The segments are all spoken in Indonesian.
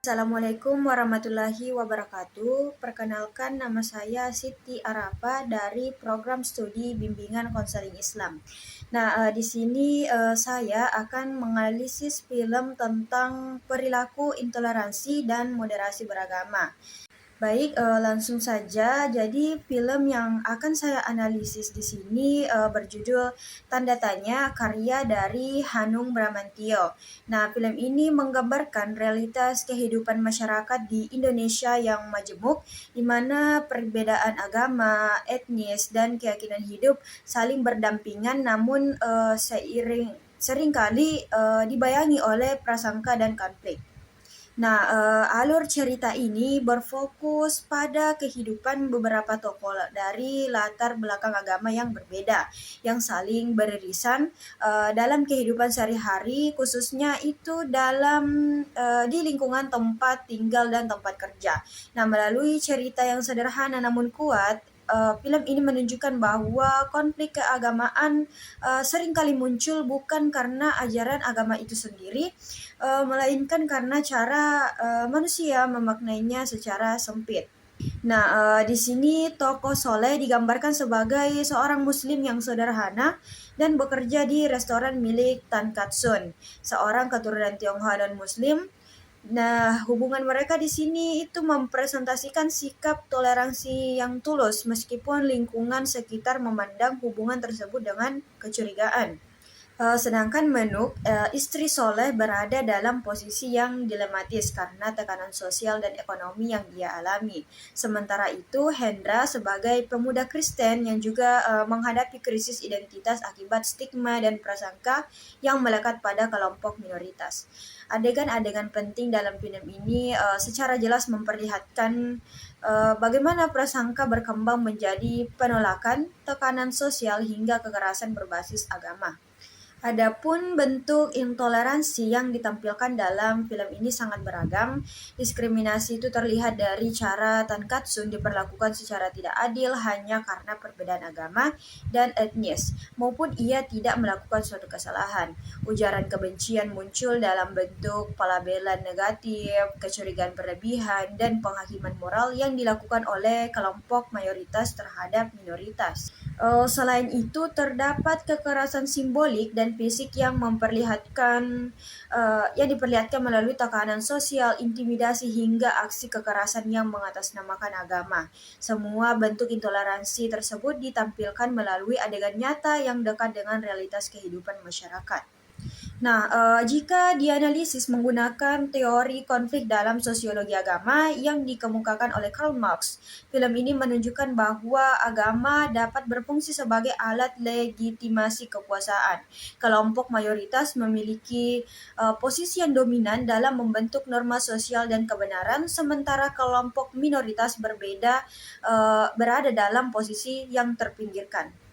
Assalamualaikum warahmatullahi wabarakatuh. Perkenalkan, nama saya Siti Arafa dari program studi bimbingan konseling Islam. Nah, di sini saya akan menganalisis film tentang perilaku intoleransi dan moderasi beragama. Baik, langsung saja. Jadi film yang akan saya analisis di sini berjudul Tanda Tanya, karya dari Hanung Bramantyo. Nah, film ini menggambarkan realitas kehidupan masyarakat di Indonesia yang majemuk, di mana perbedaan agama, etnis, dan keyakinan hidup saling berdampingan, namun seringkali dibayangi oleh prasangka dan konflik. Nah, alur cerita ini berfokus pada kehidupan beberapa tokoh dari latar belakang agama yang berbeda, yang saling beririsan dalam kehidupan sehari-hari, khususnya itu di lingkungan tempat tinggal dan tempat kerja. Nah, melalui cerita yang sederhana namun kuat, film ini menunjukkan bahwa konflik keagamaan seringkali muncul bukan karena ajaran agama itu sendiri, melainkan karena cara manusia memaknainya secara sempit. Nah, di sini tokoh Soleh digambarkan sebagai seorang muslim yang sederhana dan bekerja di restoran milik Tan Katsun, seorang keturunan Tionghoa dan muslim. Nah, hubungan mereka di sini itu mempresentasikan sikap toleransi yang tulus meskipun lingkungan sekitar memandang hubungan tersebut dengan kecurigaan. Sedangkan Menuk, istri Soleh, berada dalam posisi yang dilematis karena tekanan sosial dan ekonomi yang dia alami. Sementara itu, Hendra sebagai pemuda Kristen yang juga menghadapi krisis identitas akibat stigma dan prasangka yang melekat pada kelompok minoritas. Adegan-adegan penting dalam film ini secara jelas memperlihatkan bagaimana prasangka berkembang menjadi penolakan, tekanan sosial, hingga kekerasan berbasis agama. Adapun bentuk intoleransi yang ditampilkan dalam film ini sangat beragam. Diskriminasi itu terlihat dari cara Tan Katsun diperlakukan secara tidak adil hanya karena perbedaan agama dan etnis, maupun ia tidak melakukan suatu kesalahan. Ujaran kebencian muncul dalam bentuk pelabelan negatif, kecurigaan berlebihan, dan penghakiman moral yang dilakukan oleh kelompok mayoritas terhadap minoritas. Selain itu, terdapat kekerasan simbolik dan fisik yang diperlihatkan melalui tekanan sosial, intimidasi, hingga aksi kekerasan yang mengatasnamakan agama. Semua bentuk intoleransi tersebut ditampilkan melalui adegan nyata yang dekat dengan realitas kehidupan masyarakat. Nah, jika dianalisis menggunakan teori konflik dalam sosiologi agama yang dikemukakan oleh Karl Marx, film ini menunjukkan bahwa agama dapat berfungsi sebagai alat legitimasi kekuasaan. Kelompok mayoritas memiliki posisi yang dominan dalam membentuk norma sosial dan kebenaran, sementara kelompok minoritas berada dalam posisi yang terpinggirkan.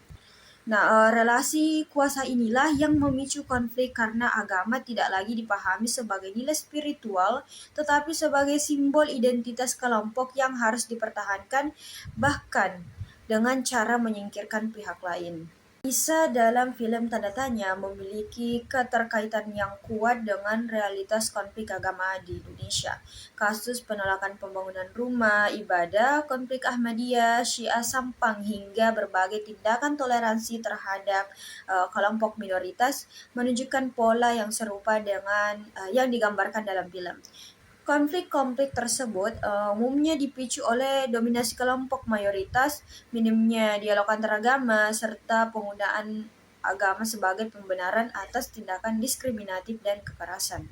Nah, relasi kuasa inilah yang memicu konflik karena agama tidak lagi dipahami sebagai nilai spiritual, tetapi sebagai simbol identitas kelompok yang harus dipertahankan, bahkan dengan cara menyingkirkan pihak lain. Kisah dalam film Tanda Tanya memiliki keterkaitan yang kuat dengan realitas konflik agama di Indonesia. Kasus penolakan pembangunan rumah ibadah, konflik Ahmadiyah, Syiah Sampang, hingga berbagai tindakan toleransi terhadap kelompok minoritas menunjukkan pola yang serupa dengan yang digambarkan dalam film. Konflik-konflik tersebut umumnya dipicu oleh dominasi kelompok mayoritas, minimnya dialog antaragama, serta penggunaan agama sebagai pembenaran atas tindakan diskriminatif dan kekerasan.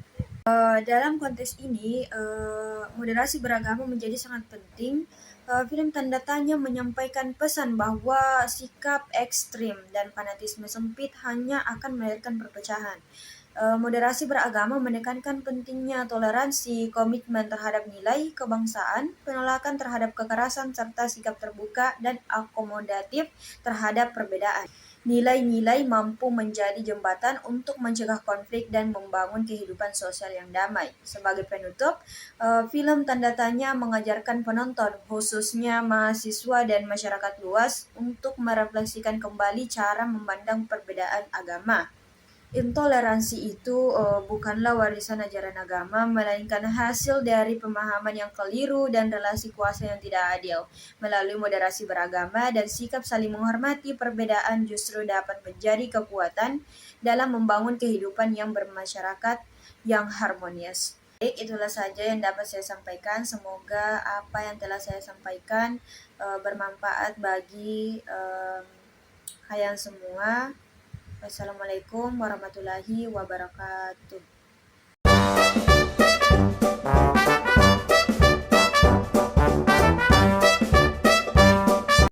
Dalam konteks ini, moderasi beragama menjadi sangat penting. Film Tanda Tanya menyampaikan pesan bahwa sikap ekstrim dan fanatisme sempit hanya akan melahirkan perpecahan. Moderasi beragama menekankan pentingnya toleransi, komitmen terhadap nilai kebangsaan, penolakan terhadap kekerasan, serta sikap terbuka dan akomodatif terhadap perbedaan. Nilai-nilai mampu menjadi jembatan untuk mencegah konflik dan membangun kehidupan sosial yang damai. Sebagai penutup, film Tanda Tanya mengajarkan penonton, khususnya mahasiswa dan masyarakat luas, untuk merefleksikan kembali cara memandang perbedaan agama. Intoleransi itu bukanlah warisan ajaran agama, melainkan hasil dari pemahaman yang keliru dan relasi kuasa yang tidak adil. Melalui moderasi beragama dan sikap saling menghormati, perbedaan justru dapat menjadi kekuatan dalam membangun kehidupan yang bermasyarakat yang harmonis. Baik, itulah saja yang dapat saya sampaikan. Semoga apa yang telah saya sampaikan bermanfaat bagi kalian semua. Wassalamualaikum warahmatullahi wabarakatuh.